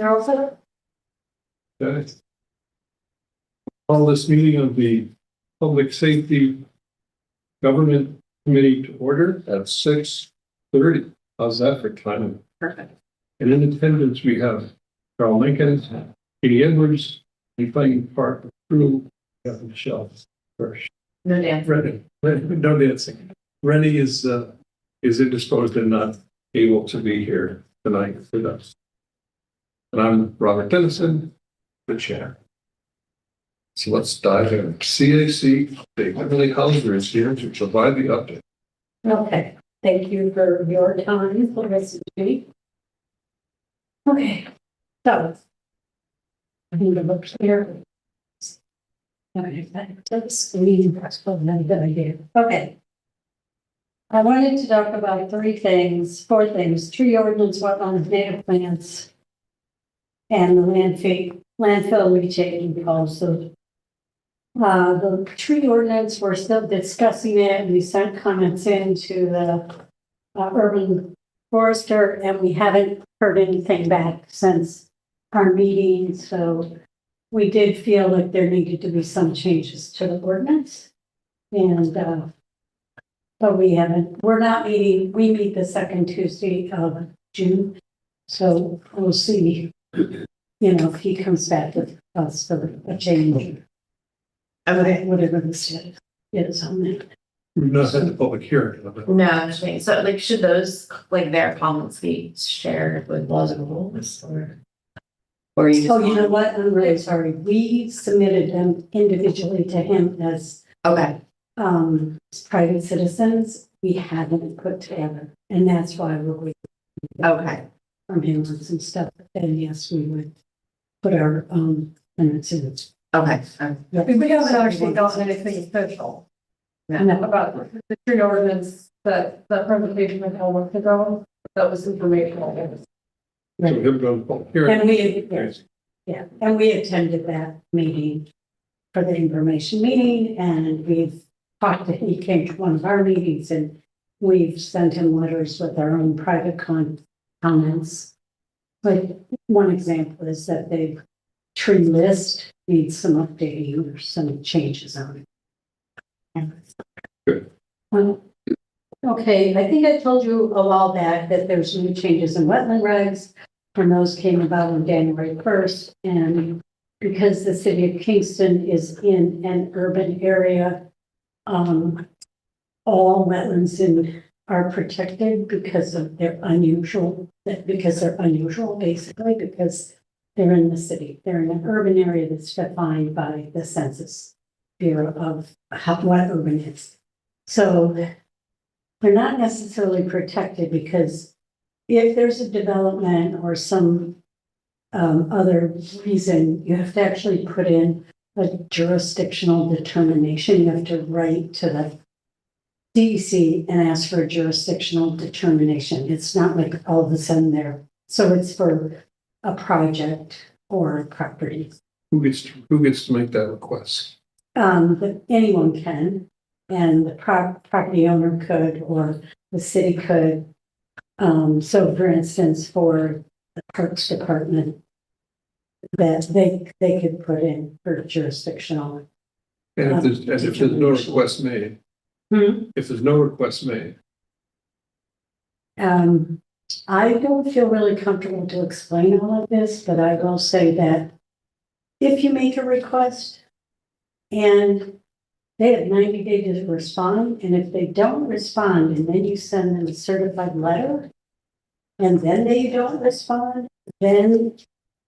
Carlson? Okay. Call this meeting of the Public Safety Government Committee to order at 6:30. How's that for timing? Perfect. And in attendance, we have Carl Lincoln, Katie Edwards, Planning Park crew, we have Michelle first. No dance. No dancing. Rennie is indisposed and not able to be here tonight with us. And I'm Robert Dennison, the chair. So let's dive in. CAC, Emily Hauser is here to provide the update. Okay, thank you for your time for listening to me. Okay, so I need to look here. Okay, back to the screen. That's probably not a good idea. Okay. I wanted to talk about four things: tree ordinance, wetlands, native plants, and the landfill retaking also. The tree ordinance, we're still discussing it, and we sent comments into the urban forester, and we haven't heard anything back since our meeting. So we did feel like there needed to be some changes to the ordinance, and but we're not meeting. We meet the second Tuesday of June, so we'll see. If he comes back with us for a change. Whatever the status is on that. We've not had the public hearing. No, I mean, so like, should those, like their comments be shared with laws and rules or you? Oh, you know what? I'm really sorry. We submitted them individually to him as Okay, private citizens. We haven't put together, and that's why we're waiting okay, from him on some stuff. And yes, we would put our minutes in. okay. We haven't actually gotten anything official about the tree ordinance that presentation of how to go. That was informational. So we have done public hearing. And we attended that meeting for the information meeting, and he came to one of our meetings, and we've sent him letters with our own private comments. But one example is that the tree list needs some updating or some changes on it. Good. Okay, I think I told you a while back that there's new changes in wetland regs, and those came about on January 1st. And because the city of Kingston is in an urban area, all wetlands are protected because they're unusual, basically, because they're in the city. They're in an urban area that's defined by the Census Bureau of what urban is. So they're not necessarily protected because if there's a development or some other reason, you have to actually put in a jurisdictional determination. You have to write to the DEC and ask for a jurisdictional determination. It's not like all of a sudden there. So it's for a project or a property. Who gets to make that request? But anyone can, and the property owner could, or the city could. So for instance, for the Parks Department, that they could put in for jurisdictional. And if there's no request made, if there's no request made. I don't feel really comfortable to explain all of this, but I will say that if you make a request and they have 90 days to respond, and if they don't respond, and then you send them a certified letter, and then they don't respond, then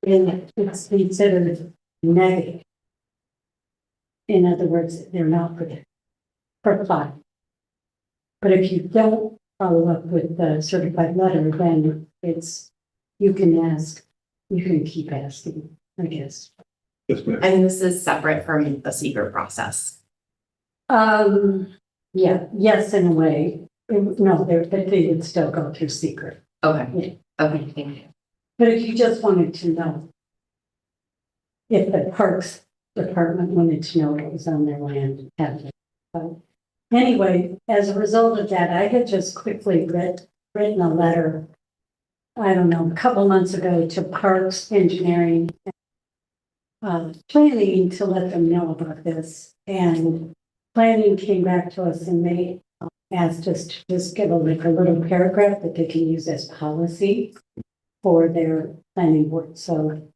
it's considered negative. In other words, they're not protected for fine. But if you don't follow up with the certified letter, then you can keep asking, I guess. Yes, ma'am. And this is separate from the secret process. Yeah, yes, in a way. No, they would still go through secret. Okay, okay, thank you. But if you just wanted to know, if the Parks Department wanted to know what was on their land, anyway, as a result of that, I had just quickly written a letter I don't know, a couple months ago to Parks Engineering. Planning to let them know about this, and planning came back to us and they asked us to just give a little paragraph that they can use as policy for their planning board, so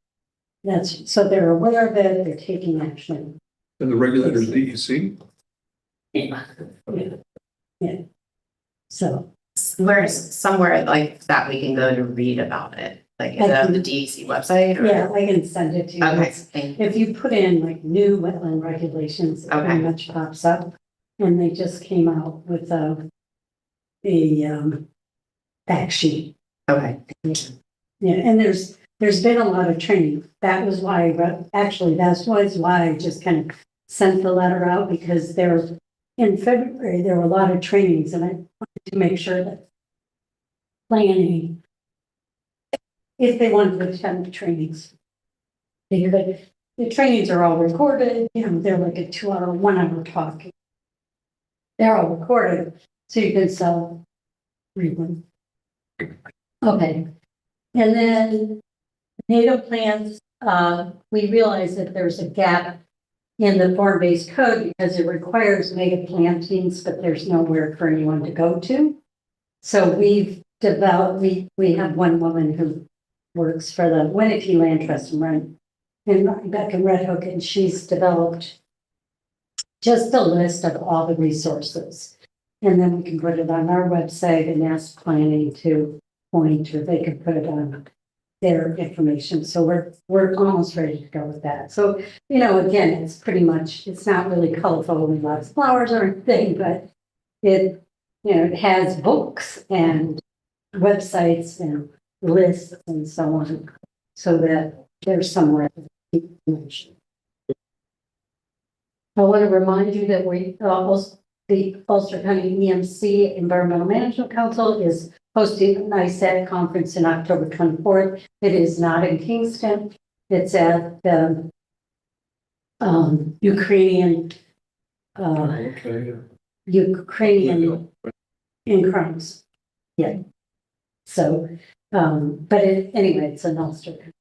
so they're aware of it, they're taking action. And the regulator's DEC? Yeah. Yeah. So, Where's somewhere like that we can go to read about it? Like, is it on the DEC website? Or- yeah, I can send it to you. Okay, thank you. If you put in like new wetland regulations, it pretty Okay. much pops up. And they just came out with a fact sheet. Okay, Yeah, and there's been a lot of training. That was why, that's why I just kind of sent the letter out, because in February, there were a lot of trainings and I wanted to make sure that planning, if they wanted to attend the trainings, the trainings are all recorded, they're like a 2-hour, 1-hour talk. They're all recorded, so you can read them. Okay. And then native plants, we realize that there's a gap in the form-based code because it requires native plantings, but there's nowhere for anyone to go to. So we've developed, we have one woman who works for the Winnicke Land Trust and back in Red Hook, and she's developed just a list of all the resources. And then we can put it on our website and ask planning to point, or they can put it on their information. So we're almost ready to go with that. So, again, it's pretty much, it's not really colorful with lots of flowers or anything, but it, it has books and websites and lists and so on, so that there's somewhere to keep information. I want to remind you that the Ulster County EMC Environmental Management Council is hosting a NICEAD conference in October 24th. It is not in Kingston. It's at the Ukrainian in Crowns. Yeah. So, but anyway, it's in Ulster.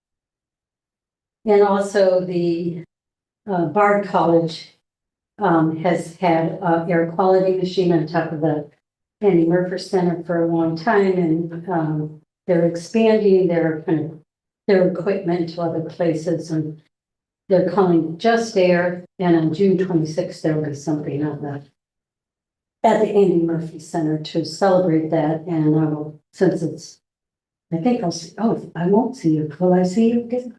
And also the Bard College has had an air quality machine on top of the Andy Murphy Center for a long time, and they're expanding their equipment to other places, and they're calling it Just Air. And on June 26th, there will be something at the Andy Murphy Center to celebrate that. And I will, I think I'll see. Oh, I won't see you. Will I see you again?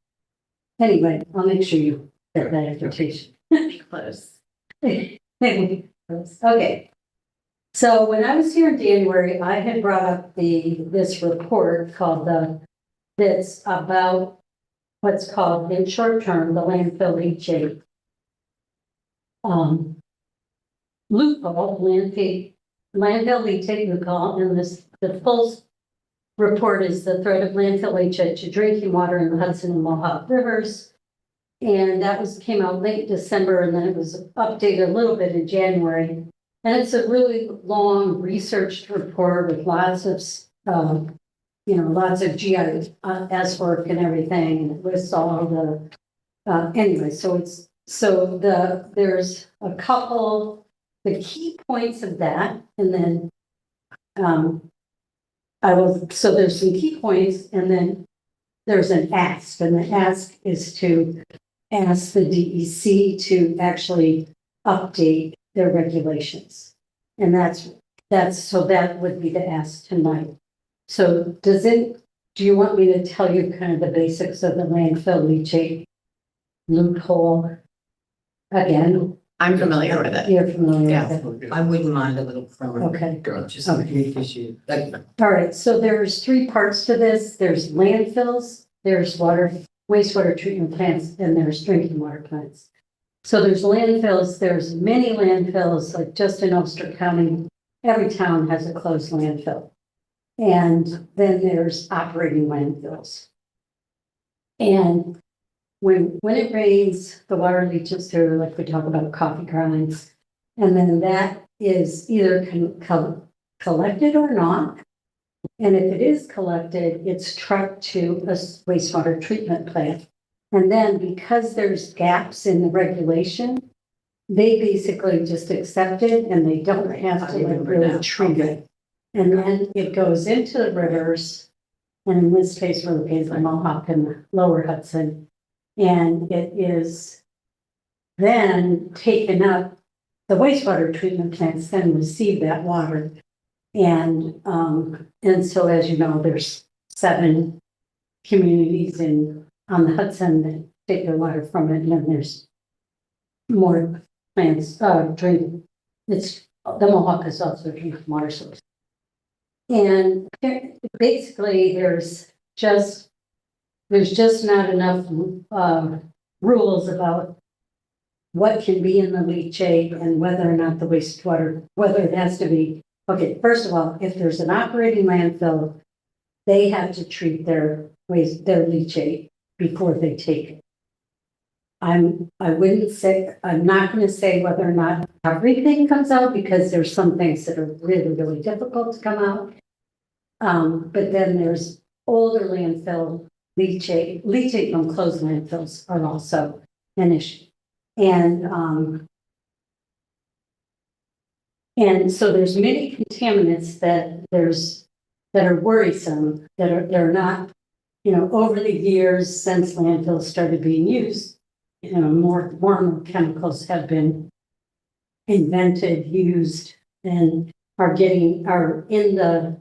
Anyway, I'll make sure you get that invitation. close. Okay. So when I was here in January, I had brought up this report that's about what's called in short term, the landfill leachate loophole, landfill leachate loophole, and the full report is the threat of landfill leachate to drinking water in the Hudson and Mohawk rivers. And that came out late December, and then it was updated a little bit in January. And it's a really long researched report with lots of, lots of GIS work and everything, and it lists all the, anyway, there's a couple, the key points of that, and then, so there's some key points, and then there's an ask, and the ask is to ask the DEC to actually update their regulations. And so that would be the ask tonight. So do you want me to tell you kind of the basics of the landfill leachate loophole again? I'm familiar with it. You're familiar Yeah. with it? I wouldn't mind a little from Okay. just Okay. issue. Like, All right, so there's 3 parts to this. There's landfills, there's wastewater treatment plants, and there's drinking water plants. So there's landfills, there's many landfills, like just in Ulster County, every town has a closed landfill. And then there's operating landfills. And when it rains, the water leaches through, like we talk about coffee grinds, and then that is either collected or not. And if it is collected, it's trucked to a wastewater treatment plant. And then because there's gaps in the regulation, they basically just accept it and they don't have to like really treat it. And then it goes into the rivers. And in this case, we're looking at the Mohawk and the Lower Hudson. And it is then taken up, the wastewater treatment plants then receive that water. And so as you know, there's 7 communities on the Hudson that take their water from it, and then there's more plants, drink. It's, the Mohawk is also a drinking water source. And basically, there's just not enough rules about what can be in the leachate and whether or not the wastewater, whether it has to be. Okay, first of all, if there's an operating landfill, they have to treat their leachate before they take it. I'm not going to say whether or not everything comes out, because there's some things that are really, really difficult to come out. But then there's older landfill leachate from closed landfills are also an issue. And so there's many contaminants that are worrisome, they're not, over the years since landfills started being used, more chemicals have been invented, used, and are in the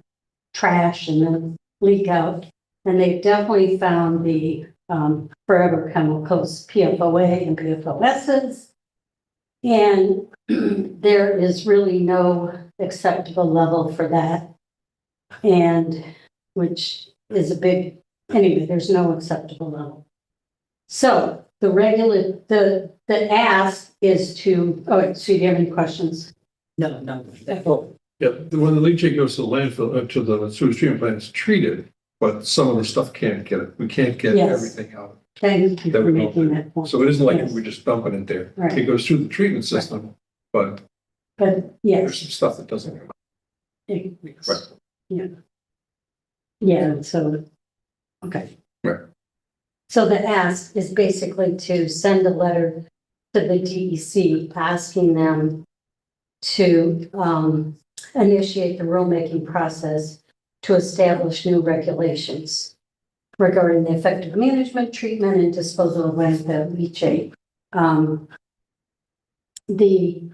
trash and then leak out. And they've definitely found the forever chemicals, PFOA and PFOSs. And there is really no acceptable level for that. And which is anyway, there's no acceptable level. So the ask is to, so do you have any questions? No. Yeah, when the leachate goes to the landfill, to the sewage treatment plant, it's treated, but some of the stuff can't get it. We can't get Yes. everything out. Thank you That for we making don't- that point. So it isn't like Yes. we're just dumping it there. Right. It goes through the treatment system, but But there's yes. some stuff that doesn't come out. Right. Yeah, so, okay. Right. So the ask is basically to send a letter to the DEC asking them to initiate the rulemaking process to establish new regulations regarding the effective management, treatment, and disposal of landfill leachate. The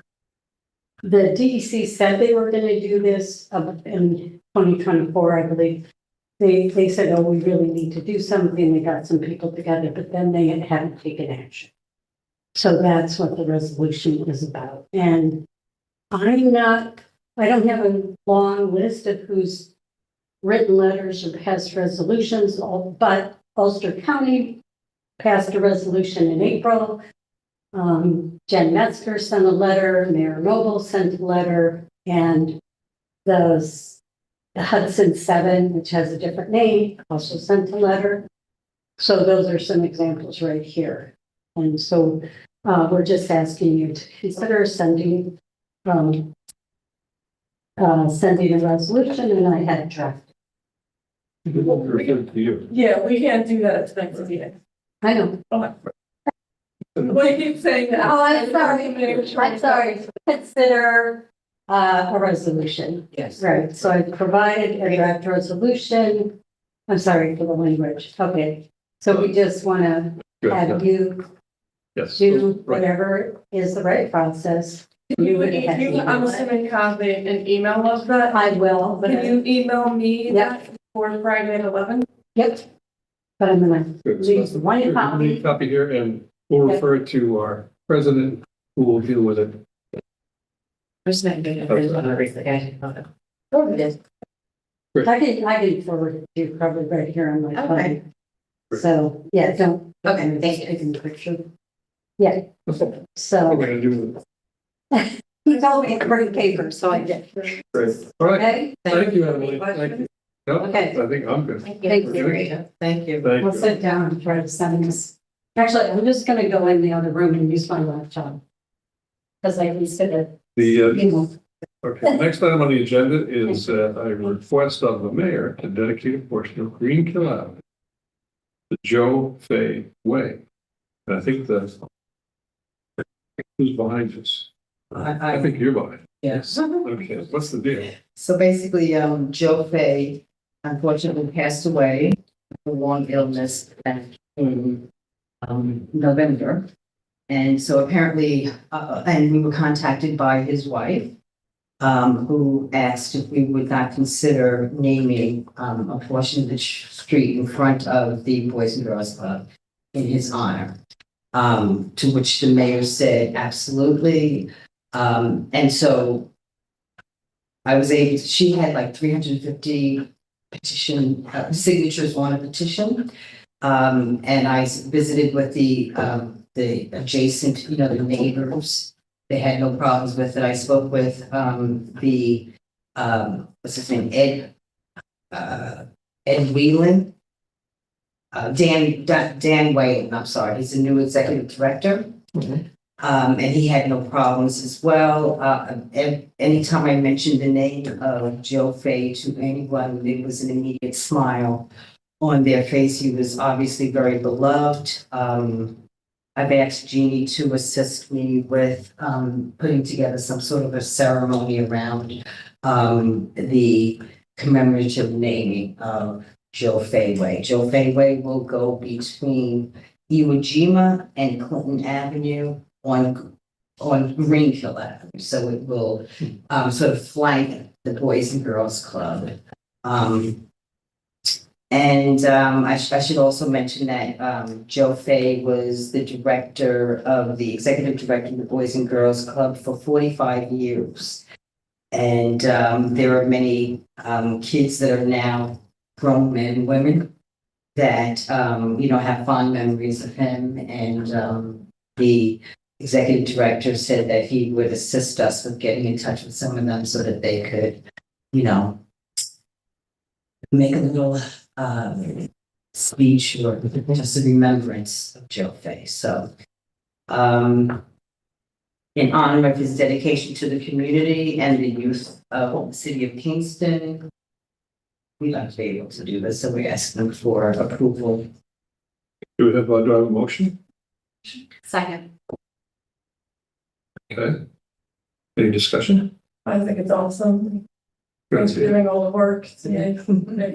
DEC said they were going to do this in 2024, I believe. They said, oh, we really need to do something. They got some people together, but then they haven't taken action. So that's what the resolution is about. And I don't have a long list of who's written letters or passed resolutions, but Ulster County passed a resolution in April. Jen Metzger sent a letter, Mayor Noble sent a letter, and the Hudson 7, which has a different name, also sent a letter. So those are some examples right here. And so we're just asking you to consider sending a resolution, and I had drafted. Refer to you. Yeah, we can't do that at tonight's meeting. I know. We keep saying that. Oh, I'm sorry. Consider a resolution. Yes. Right, so I provided a draft resolution. I'm sorry for the language. Okay, so we just want to Good, have yeah. you Yes. do Right. whatever is the right process. You would, I'm assuming you have an email of that. I will, but Can you email me Yep. that for Friday at 11? yep. But I'm gonna Good. leave So one we copy. need a copy here, and we'll Yep. refer it to our president, who will deal with it. Just not good. I can forward it to you probably right here on my Okay. phone. So, yeah, don't. Okay, thank you. Taking a picture. Yeah, That's what we're so gonna do. he told me to bring paper, so I did. Great. All right. Okay, Thank you, Emily. Thank you. No, Okay. I think I'm good. Thank Thank you. you. Thank you. Thank we'll you. sit down and try to send this. Actually, I'm just gonna go in the other room and use my laptop. Because I consider, The, you know, Okay, the next item on the agenda is a request of the mayor to dedicate a portion of Greenkill Avenue to Joe Fay Way. And I think who's behind this? I think you're behind. Yes. Okay, what's the deal? So basically, Joe Fay unfortunately passed away with a long illness back in November. And so apparently, and we were contacted by his wife, who asked if we would not consider naming a portion of the street in front of the Boys and Girls Club in his honor. To which the mayor said, absolutely. And so I was able to, she had like 350 petition signatures on a petition. And I visited with the adjacent, the neighbors. They had no problems with it. I spoke with what's his name, Ed Whelan. Dan Whalen, I'm sorry, he's the new executive director. And he had no problems as well. Anytime I mentioned the name of Joe Fay to anyone, there was an immediate smile on their face. He was obviously very beloved. I've asked Jeannie to assist me with putting together some sort of a ceremony around the commemorative naming of Joe Fay Way. Joe Fay Way will go between Iwo Jima and Clinton Avenue on Greenfield Avenue. So it will sort of flank the Boys and Girls Club. I should also mention that Joe Fay was the executive director of the Boys and Girls Club for 45 years. And there are many kids that are now grown men and women that, have fond memories of him. And the executive director said that he would assist us with getting in touch with some of them so that they could, make a little speech or just a remembrance of Joe Fay. So, in honor of his dedication to the community and the youth of the city of Kingston, we'd like to be able to do this, so we're asking for approval. Do we have a motion? Second. Okay. Any discussion? I think it's awesome. Thanks for doing all the work to make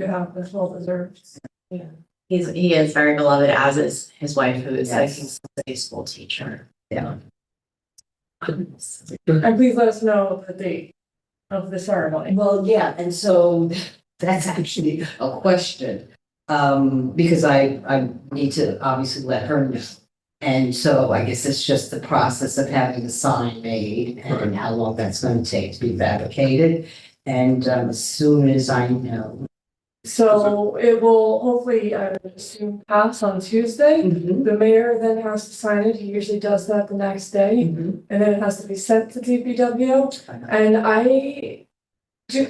it happen. It's well deserved. He is very beloved, as is his wife, who is Yes. a school teacher. Yeah. And please let us know the date of the ceremony. Well, yeah, and so that's actually a question. Because I need to obviously let her know. And so I guess it's just the process of having the sign made and how long that's going to take to be fabricated. And as soon as I know. So it will hopefully, I would assume, pass on Tuesday. Mhm. The mayor then has to sign it. He usually does that the next day. Mhm. And then it has to be sent to DPW. And do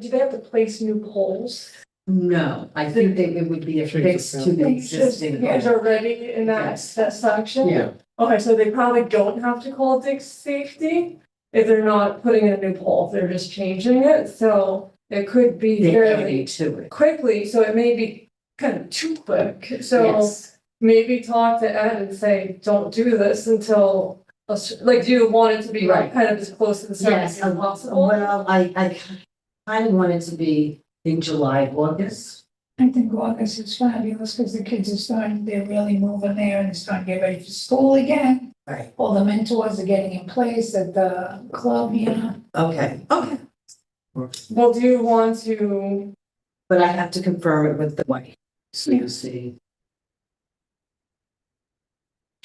they have to place new poles? No, I think that it would be affixed to the existing. It's already in that section? Yeah. Okay, so they probably don't have to call dig safety if they're not putting in a new pole, they're just changing it, so it could be They're fairly adding to it. quickly, so it may be kind of too quick, so Yes. maybe talk to Ed and say, don't do this until, do you want it to be Right. kind of as close to the ceremony Yes, as possible? well, I kind of want it to be in July, August. I think August is fabulous because the kids are starting, they're really moving there and they're starting to get ready for school again. Right. All the mentors are getting in place at the club, Okay, Well, do you want to, but I have to confirm it with the wife. So you see.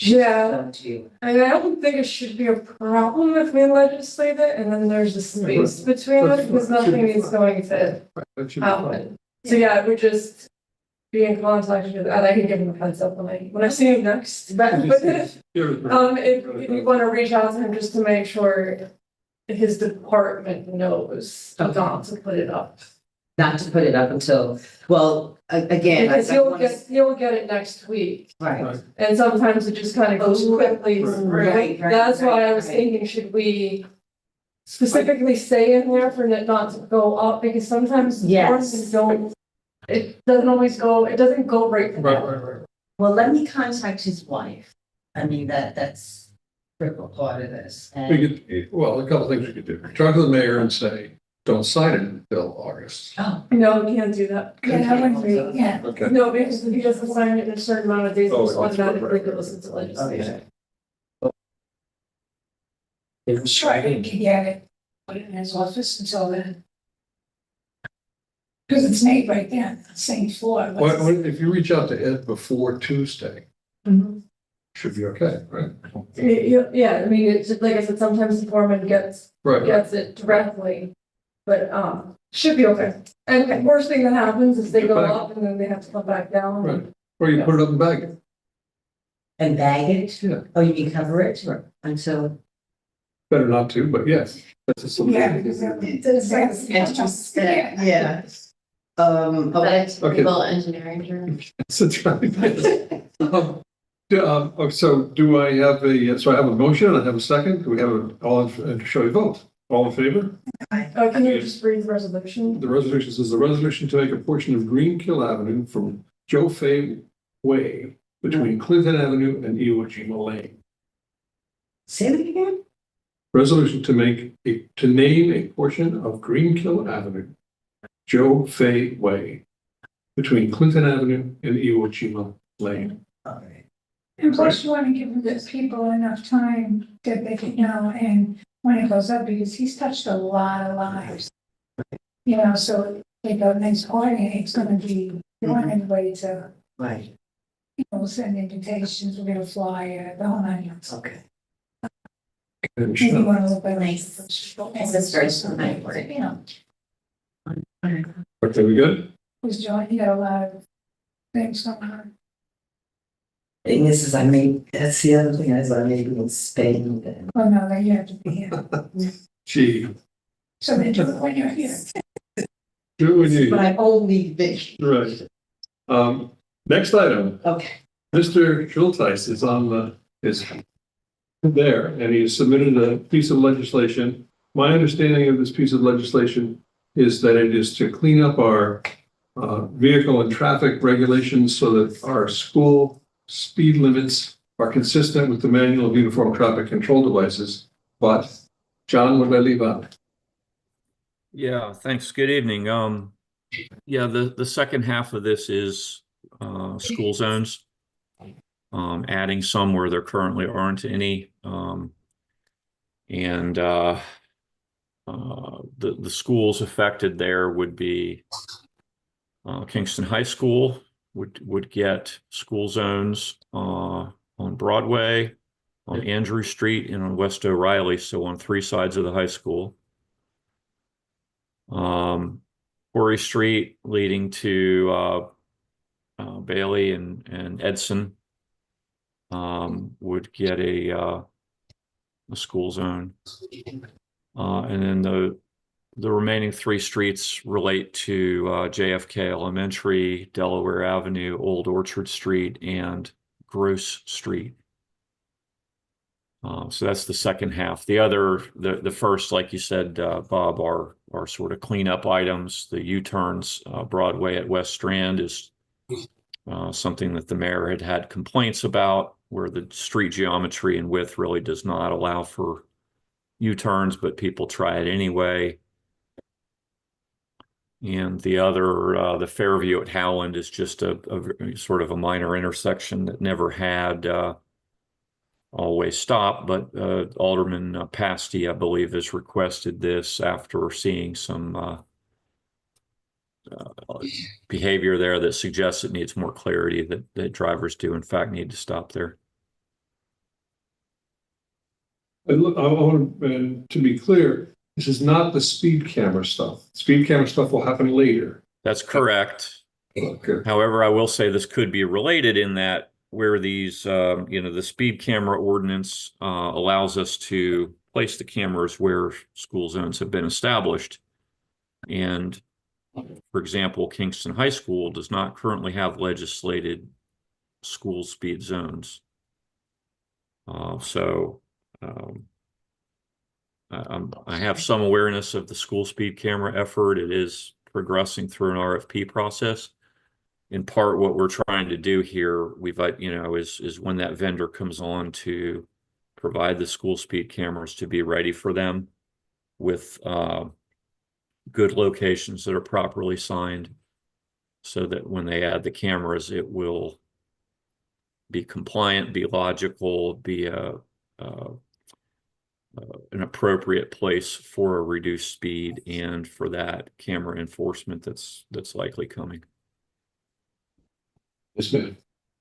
yeah, Up to you. and I don't think it should be a problem if we legislate it, and then there's a space between it, because nothing is going to That should be fine. happen. So yeah, we just be in contact with Ed. I can give him a heads up when I see him next. If you want to reach out to him just to make sure his department knows not to put it up. Not to put it up until, well, again. Because you'll get it next week, Right, and sometimes it just kind of goes quickly. Right, right, That's why I was right. thinking, should we specifically say in there for it not to go up, because sometimes Yes. ordinances don't, it doesn't always go, it doesn't go right for Right, that. right, right. Well, let me contact his wife. I mean, that's a critical part of this. We And, could, well, a couple of things we could do. Talk to the mayor and say, don't sign it until August. oh, No, we can't do that. Yeah, that wouldn't be, yeah. Okay. No, because if he doesn't sign it in a certain amount of days, Oh, it's that's automatically right. goes into legislation. I'm sure I can get it, put it in his office until then. Because it's made right there, on the same floor. but- If you reach out to Ed before Tuesday, Mhm. should be okay, right? Yeah, I mean, it's just, like I said, sometimes the foreman gets Right, it directly, but, should be okay. And the worst thing that happens is they go up and then they have to come back down. right. Or you put it up and bag it. and bag it? Yeah. Oh, you mean cover it? Right. Until. Better not to, but yes. That's a solution. Yeah, because that's. Yeah. Okay. That's legal engineering term. So do I have so I have a motion, I have a second, do we have and show you vote? All in favor? Can you just read the resolution? The resolution says the resolution to make a portion of Greenkill Avenue from Joe Fay Way between Clinton Avenue and Iwo Jima Lane. Say that again? Resolution to name a portion of Greenkill Avenue, Joe Fay Way, between Clinton Avenue and Iwo Jima Lane. All right. And plus you want to give the people enough time that they can, and when it goes up, because he's touched a lot of lives. So they go next quarter, it's gonna be, you want everybody to, Right, send invitations, we're gonna fly, the whole 9 yards. okay. And Maybe Michelle, one a little bit. Nice. This first one, I work. okay, we good? Was John, he got a lot of things going on. Thing is that's the other thing, I may be in Spain then. Oh, no, then you have to be here. Gee, So they do it when you're here. do it when you, But I only been, right. Next item, okay. Mr. Schulteis is there, and he submitted a piece of legislation. My understanding of this piece of legislation is that it is to clean up our vehicle and traffic regulations so that our school speed limits are consistent with the manual of uniform traffic control devices. But John, what did I leave out? Yeah, thanks. Good evening. Yeah, the second half of this is school zones. Adding some where there currently aren't any. The schools affected there would be Kingston High School would get school zones on Broadway, on Andrew Street, and on West O'Reilly, so on 3 sides of the high school. Quarry Street leading to Bailey and Edson would get a school zone. And then the remaining 3 streets relate to JFK Elementary, Delaware Avenue, Old Orchard Street, and Gross Street. So that's the second half. The first, like you said, Bob, are sort of cleanup items. The U-turns, Broadway at West Strand is something that the mayor had complaints about, where the street geometry and width really does not allow for U-turns, but people try it anyway. And the other, the Fairview at Howland, is just a sort of a minor intersection that never had always stop, but Alderman Pasty, I believe, has requested this after seeing some behavior there that suggests it needs more clarity, that drivers do in fact need to stop there. And look, I want to be clear, this is not the speed camera stuff. Speed camera stuff will happen later. That's correct. Okay. However, I will say this could be related in that where these, the speed camera ordinance allows us to place the cameras where school zones have been established. And for example, Kingston High School does not currently have legislated school speed zones. I have some awareness of the school speed camera effort. It is progressing through an RFP process. In part, what we're trying to do here, is when that vendor comes on to provide the school speed cameras, to be ready for them with good locations that are properly signed, so that when they add the cameras, it will be compliant, be logical, be an appropriate place for a reduced speed and for that camera enforcement that's likely coming. Yes, ma'am.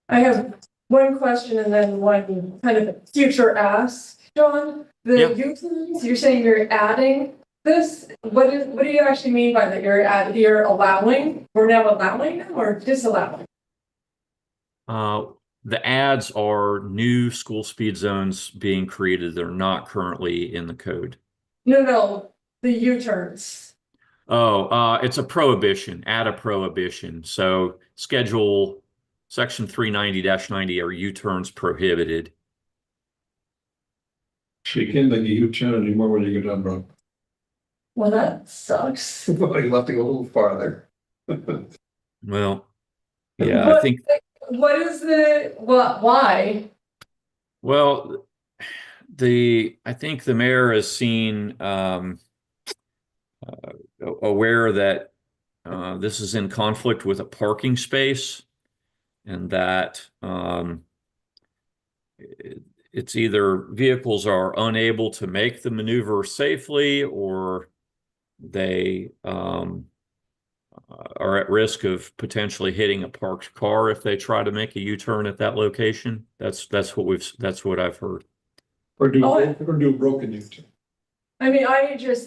I have one question and then one kind of future ask, John. Yeah. The U-turns, you're saying you're adding this? What do you actually mean by that? You're allowing? We're now allowing them or disallowing? The ads are new school speed zones being created. They're not currently in the code. No, the U-turns. Oh, it's a prohibition, add a prohibition. So schedule section 390-90 are U-turns prohibited. So you can't make a U-turn anymore when you go down Broad. Well, that sucks. You'll have to go a little farther. Well, yeah, I What- think, What is why? well, I think the mayor has seen, aware that this is in conflict with a parking space, and that it's either vehicles are unable to make the maneuver safely, or they are at risk of potentially hitting a parked car if they try to make a U-turn at that location. That's what I've heard. Or do Oh, a broken U-turn. I mean,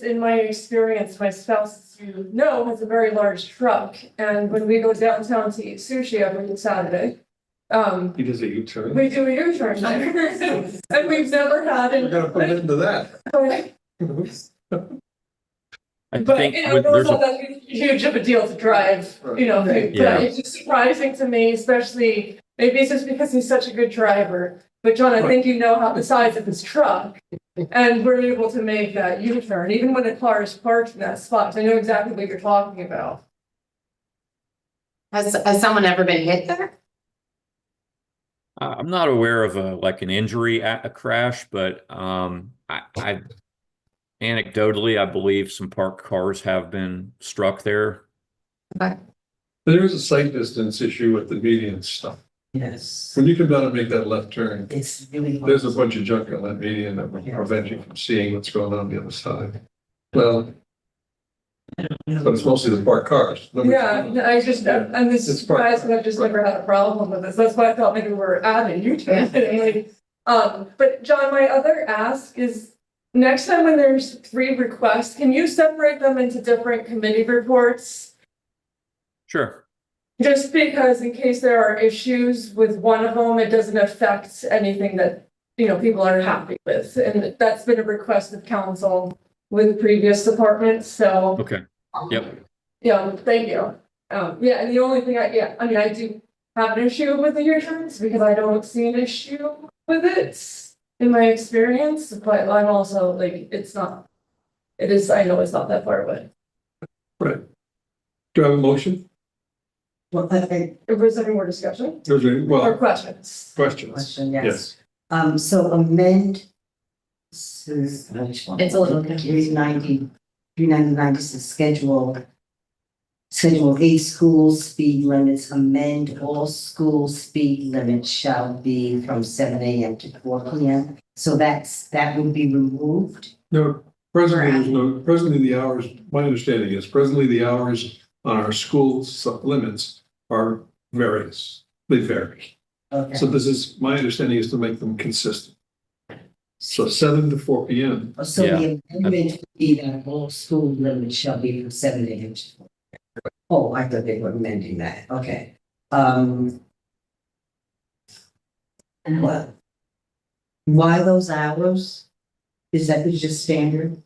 in my experience, my spouse, as you know, has a very large truck. And when we go downtown to eat sushi every Saturday, He does a U-turn. we do a U-turn there. And we've never had We're gonna put it into that. I But, think you know, it's there's not a, that huge of a deal to drive, you know, but Yeah. it's just surprising to me, especially, maybe it's just because he's such a good driver. But John, I think you know how the size of his truck, and we're able to make that U-turn, even when the car is parked in that spot. I know exactly what you're talking about. Has someone ever been hit there? I'm not aware of an injury at a crash, but I anecdotally, I believe some parked cars have been struck there. There is a sight distance issue with the median stuff. Yes. When you come down and make that left turn, It's really. there's a bunch of junk on that median that would prevent you from seeing what's going on the other side. Well, but it's mostly the parked cars. Yeah, I'm It's just surprised that I've just never had a problem with this. That's why I thought maybe we were adding U-turn. But John, my other ask is, next time when there's 3 requests, can you separate them into different committee reports? Sure. Just because in case there are issues with one of them, it doesn't affect anything that, you know, people are happy with. And that's been a request of council with previous departments, so. Okay. Yep. Yeah, thank you. Yeah, and the only thing I do have an issue with the U-turns because I don't see an issue with it in my experience, but I'm also like, I know it's not that far away. Right. Do I have a motion? Well, I If there's any more discussion There's a, or well, questions? questions. question, Yes. yes. So amend. It's a little confusing. 390 schedule. Schedule 8 school speed limits, amend all school speed limits shall be from 7 a.m. to 4 p.m. So that would be removed. No, presently the hours, my understanding is presently the hours on our school limits are various. They vary. Okay. So my understanding is to make them consistent. So 7 to 4 p.m. So the amendment would be that all school limits shall be from 7 a.m. to 4 p.m. Oh, I thought they were amending that. Okay. And what? Why those hours? Is that just standard?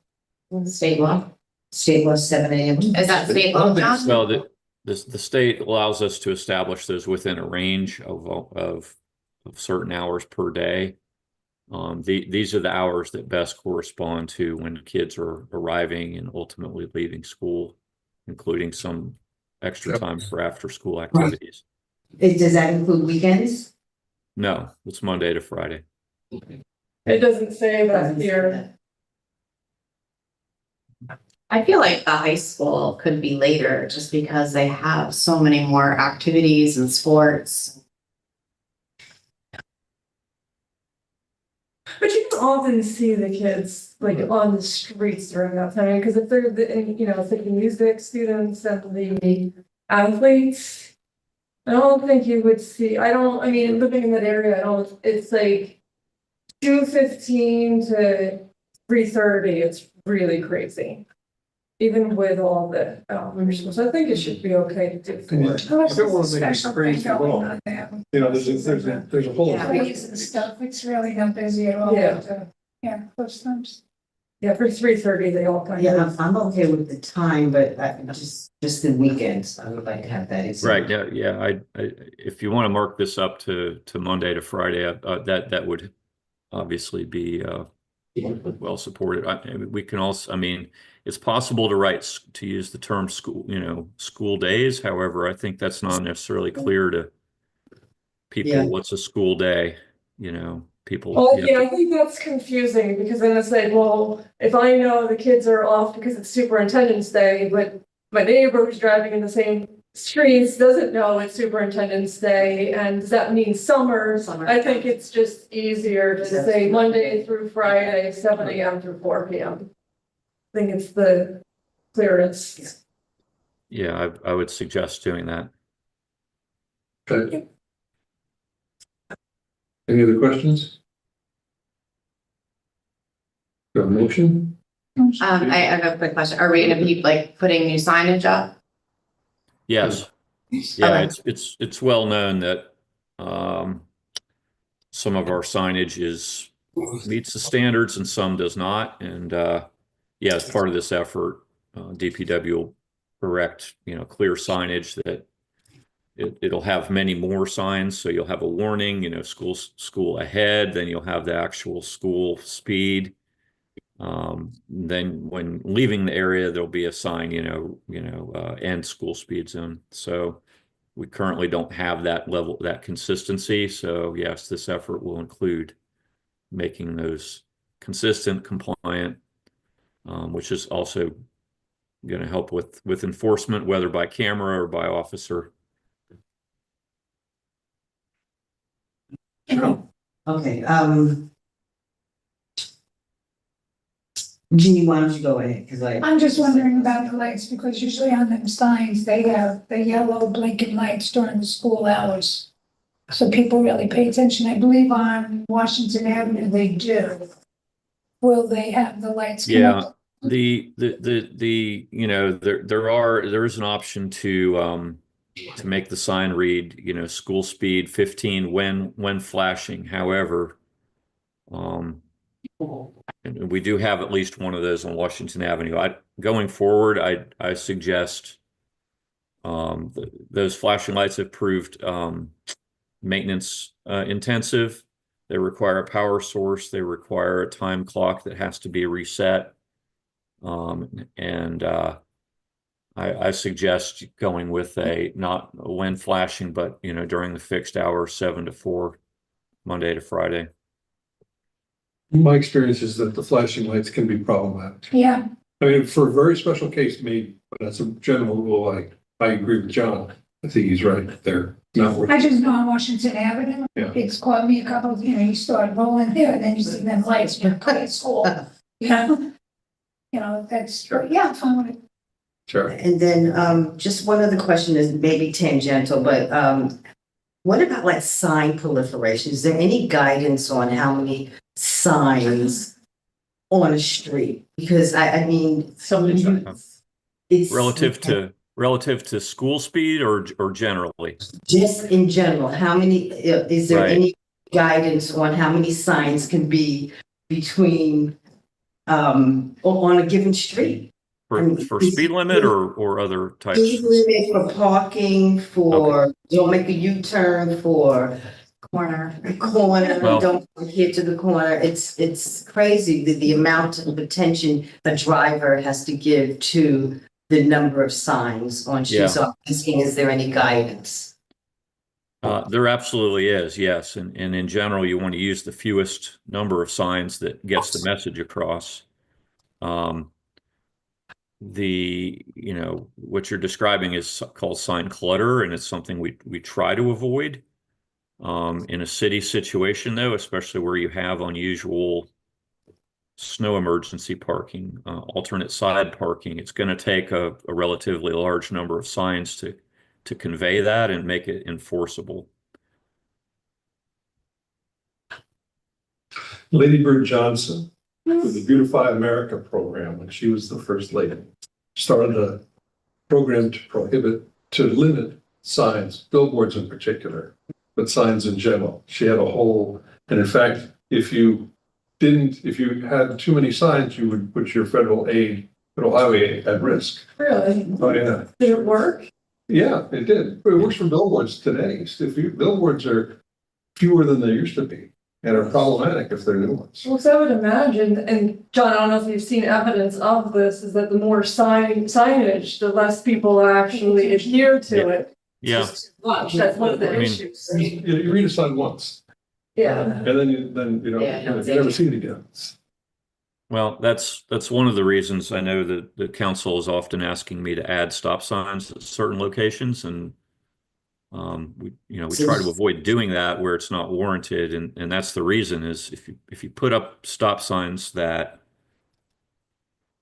State law. State law 7 a.m. Is that state law, John? Well, the state allows us to establish those within a range of certain hours per day. These are the hours that best correspond to when kids are arriving and ultimately leaving school, including some extra Yep. time for after-school activities. Does that include weekends? No, it's Monday to Friday. It doesn't say that here. I feel like the high school could be later just because they have so many more activities and sports. But you can often see the kids like on the streets during that time, because if they're it's like the music students and the athletes. I don't think you would see, I mean, living in that area, it's like 2:15 to 3:30, it's really crazy. Even with all the, so I think it should be okay to do four. I don't want to make it Special crazy thing at all. going on there. You know, there's a whole. Yeah. Plays and stuff, it's really not busy at all. Yeah. Yeah, those times. Yeah, for 3:30, they all kind Yeah, of. I'm okay with the time, but just the weekends, I would like to have that. Right, yeah. I if you want to mark this up to Monday to Friday, that would obviously be well supported. We can also, I mean, it's possible to use the term school days. However, I think that's not necessarily clear to people. Yeah. What's a school day? People. Well, yeah, I think that's confusing, because then it's like, well, if I know the kids are off because it's superintendent's day, but my neighbor who's driving in the same streets doesn't know it's superintendent's day, and does that mean summer? Summer. I think it's just easier to say Monday through Friday, 7 a.m. through 4 p.m. I think it's the clearest. Yeah, I would suggest doing that. Okay. Any other questions? Got a motion? I have a quick question. Are we gonna be like putting new signage up? Yes. Yeah, Okay. it's well known that some of our signage meets the standards and some does not. And yeah, as part of this effort, DPW will correct, clear signage that it'll have many more signs. So you'll have a warning, school ahead, then you'll have the actual school speed. Then when leaving the area, there'll be a sign, end school speed zone. So we currently don't have that level, that consistency. So yes, this effort will include making those consistent, compliant, which is also going to help with enforcement, whether by camera or by officer. Okay, Jeannie, why don't you go ahead, because I'm just wondering about the lights, because usually on them signs, they have the yellow blinking lights during the school hours. So people really pay attention. I believe on Washington Avenue, they do. Will they have the lights? come Yeah, up? there is an option to make the sign read, school speed 15 when flashing. However, and we do have at least one of those on Washington Avenue. Going forward, I suggest those flashing lights have proved maintenance intensive. They require a power source. They require a time clock that has to be reset. I suggest going with not when flashing, but during the fixed hours, 7 to 4, Monday to Friday. My experience is that the flashing lights can be problematic. Yeah, I mean, for a very special case, maybe, but as a general rule, I agree with John. I think he's right. They're not worth I it. just know on Washington Avenue, Yeah. it's caught me a couple of, you start rolling there, and then you see them lights, at school. That's, yeah, I'm fine with it. Sure. and then, just one other question is maybe tangential, but, what about like sign proliferation? Is there any guidance on how many signs on a street? Because I mean, So many you- signs. it's Relative to school speed or generally? just in general, how many, is there Right. any guidance on how many signs can be between, on a given street? For speed limit or other types? Speed limit for parking, for, don't make a U-turn, for Corner. corner, Well- don't from here to the corner. It's crazy the amount of attention a driver has to give to the number of signs on Yeah. streets. So I'm asking, is there any guidance? There absolutely is, yes. And in general, you want to use the fewest number of signs that gets the message across. What you're describing is called sign clutter, and it's something we try to avoid. In a city situation, though, especially where you have unusual snow emergency parking, alternate side parking, it's going to take a relatively large number of signs to convey that and make it enforceable. Lady Bird Johnson, with the Beautify America program, when she was the first lady, started a program to limit signs, billboards in particular, but signs in general. She had a whole, and in fact, if you had too many signs, you would put your federal highway aid at risk. Really? Oh, yeah. Did it work? Yeah, it did. It works for billboards today. Billboards are fewer than they used to be and are problematic if they're new ones. Well, so I would imagine, and John, I don't know if you've seen evidence of this, is that the more signage, the less people actually adhere to it. Yeah. Just too much. That's one of the I mean- issues. You read a sign once, Yeah. and then you never see it again. Well, that's one of the reasons I know that the council is often asking me to add stop signs at certain locations, and we try to avoid doing that where it's not warranted, and that's the reason is if you put up stop signs that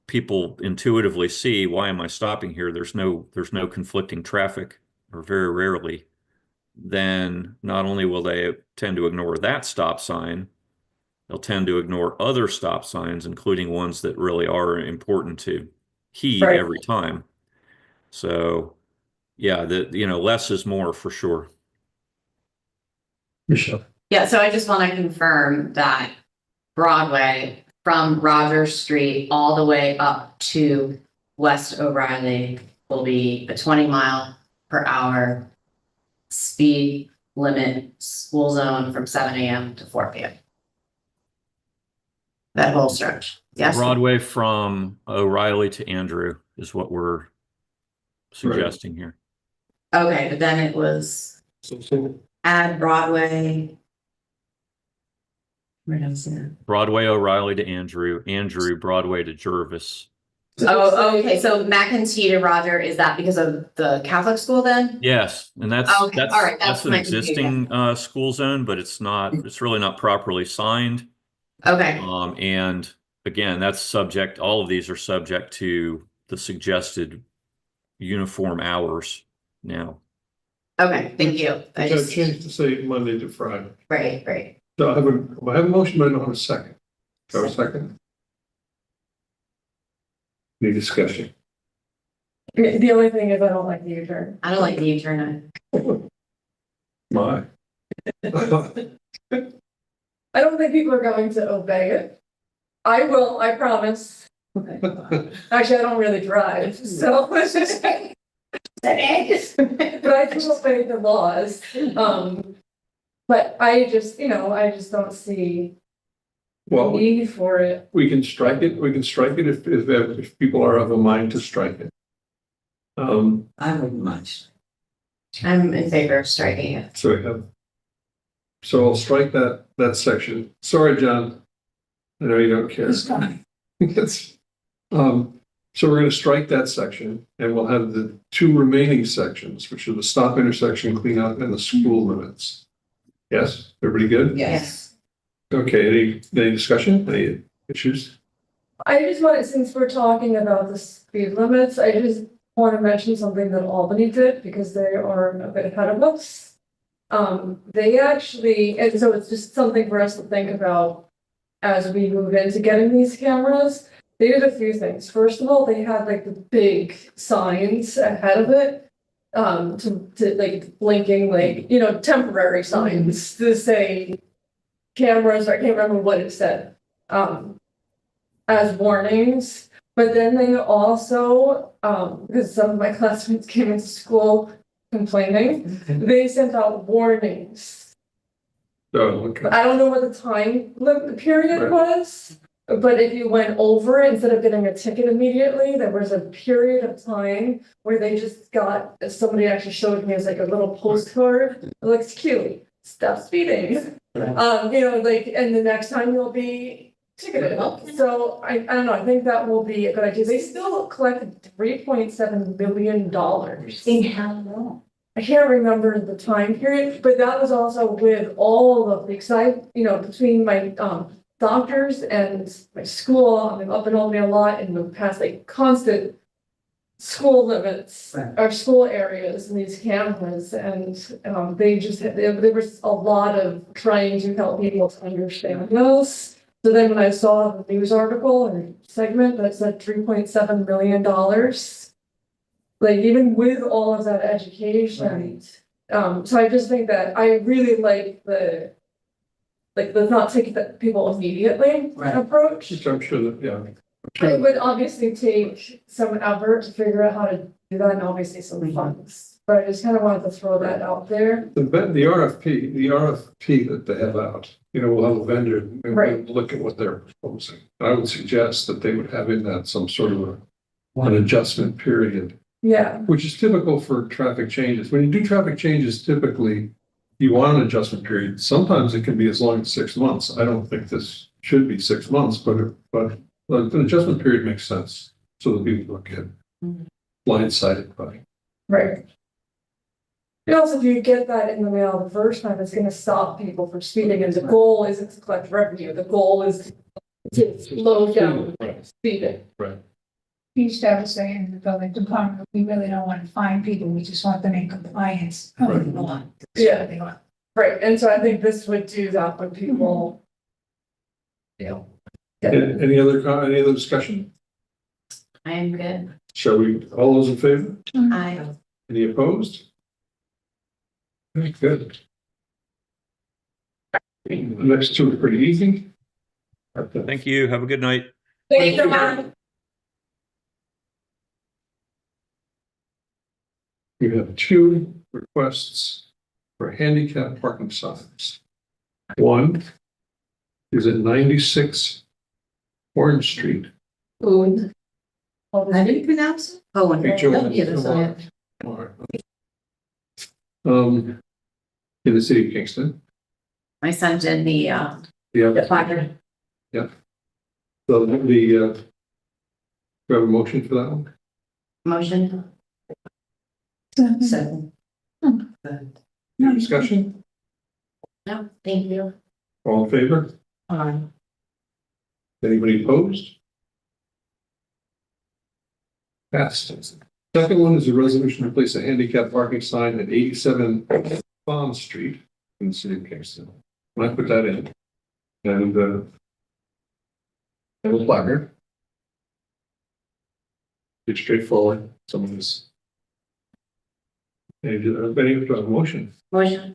people intuitively see, why am I stopping here? There's no conflicting traffic, or very rarely. Then not only will they tend to ignore that stop sign, they'll tend to ignore other stop signs, including ones that really are important to heed Right. every time. So, yeah, less is more for sure. Michelle. Yeah, so I just want to confirm that Broadway from Rogers Street all the way up to West O'Reilly will be a 20-mile-per-hour speed limit school zone from 7 a.m. to 4 p.m. That whole stretch, yes? Broadway from O'Reilly to Andrew is what we're suggesting here. Okay, but then it was So add Broadway. Where did I see that? Broadway, O'Reilly to Andrew, Andrew, Broadway to Jervis. Oh, okay, so McEntee to Roger, is that because of the Catholic school then? Yes, and that's Okay, all right, that's an my existing school zone, but it's really not properly signed. Okay, And again, that's subject, all of these are subject to the suggested uniform hours now. okay, thank you. I I've just, changed to say Monday to Friday. right. So I have a motion, but I don't have a second. Do I have a second? Any discussion? The only thing is I don't like the U-turn. I don't like the U-turn. My. I don't think people are going to obey it. I will, I promise. Actually, I don't really drive, so. But I do obey the laws. But I just don't see the Well, need for it. we can strike it. We can strike it if people are of a mind to strike it. I wouldn't mind. I'm in favor of striking it. So I'll strike that section. Sorry, John. I know you don't care. It's fine. It's, so we're gonna strike that section and we'll have the two remaining sections, which are the stop intersection cleanup and the school limits. Yes, everybody good? Yes. Okay, any discussion, any issues? I just wanted, since we're talking about the speed limits, I just want to mention something that Albany did because they are a bit ahead of us. They actually, and so it's just something for us to think about as we move into getting these cameras. They did a few things. First of all, they had like the big signs ahead of it. To like blinking, like, temporary signs to say cameras, I can't remember what it said, as warnings. But then they also, because some of my classmates came into school complaining, they sent out warnings Oh, okay. I don't know what the time limit period Right. was, but if you went over it, instead of getting a ticket immediately, there was a period of time where they just got, somebody actually showed me as like a little postcard, it looks cute, stop speeding. Like, and the next time you'll be ticketed. So I don't know, I think that will be a good idea. They still collected $3.7 million. In how long? I can't remember the time period, but that was also with all of the, between my doctors and my school, I'm up in Albany a lot in the past, like constant school limits, Right. or school areas in these cameras, and they just had, there was a lot of trying to help people to understand those. So then when I saw the news article and segment that said $3.7 million, like even with all of that education, so I just think that I really like the not take that people immediately Right. approach. Which I'm sure that, yeah. It would obviously take some effort to figure out how to do that, and obviously some funds, but I just kind of wanted to throw that out there. The RFP that they have out, we'll have a vendor and Right. we'll look at what they're proposing. I would suggest that they would have in that some sort of an adjustment period, Yeah, which is typical for traffic changes. When you do traffic changes, typically you want an adjustment period. Sometimes it can be as long as 6 months. I don't think this should be 6 months, but an adjustment period makes sense so that people don't get blindsided by. right. And also, if you get that in the mail the first time, it's gonna stop people from speeding, and the goal isn't to collect revenue, the goal is to slow down Right. speeding. Right. He used to have a saying in the building department, we really don't want to fine people, we just want them in compliance. Oh, Right. we want. Yeah. They want. Right, and so I think this would do that when people. Any other discussion? I am good. Shall we, all those in favor? I, Any opposed? Very good. The next two are pretty easy. Thank you. Have a good night. Thank you, you. Mom. We have two requests for handicap parking signs. One is at 96 Orange Street. Owen. How do you pronounce it? Owen. Hey, Joe. Yeah, that's all right. In the city of Kingston. My son did the Yeah. placard. So do you have a motion for that one? Motion. Second. Any discussion? No, thank you. All in favor? Anybody opposed? Passed. Second one is a resolution to place a handicap parking sign at 87 Bond Street in the city of Kingston. When I put that in, and it was placard. It's straightforward. Someone is. Any motion? Motion.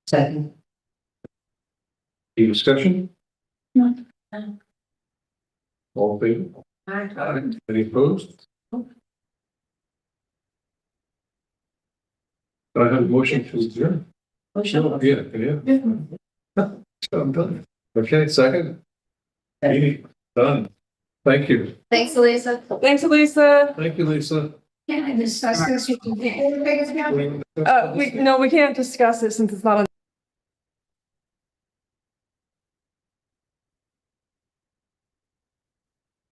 Second. Any discussion? No. All in favor? Aye. Any opposed? I have a motion to adjourn. Motion. Yeah. So I'm done. Okay, second. Meeting done. Thank you. Thanks, Elisa. Thanks, Elisa. Thank you, Lisa. Can I discuss this with you? We can't discuss it since it's not on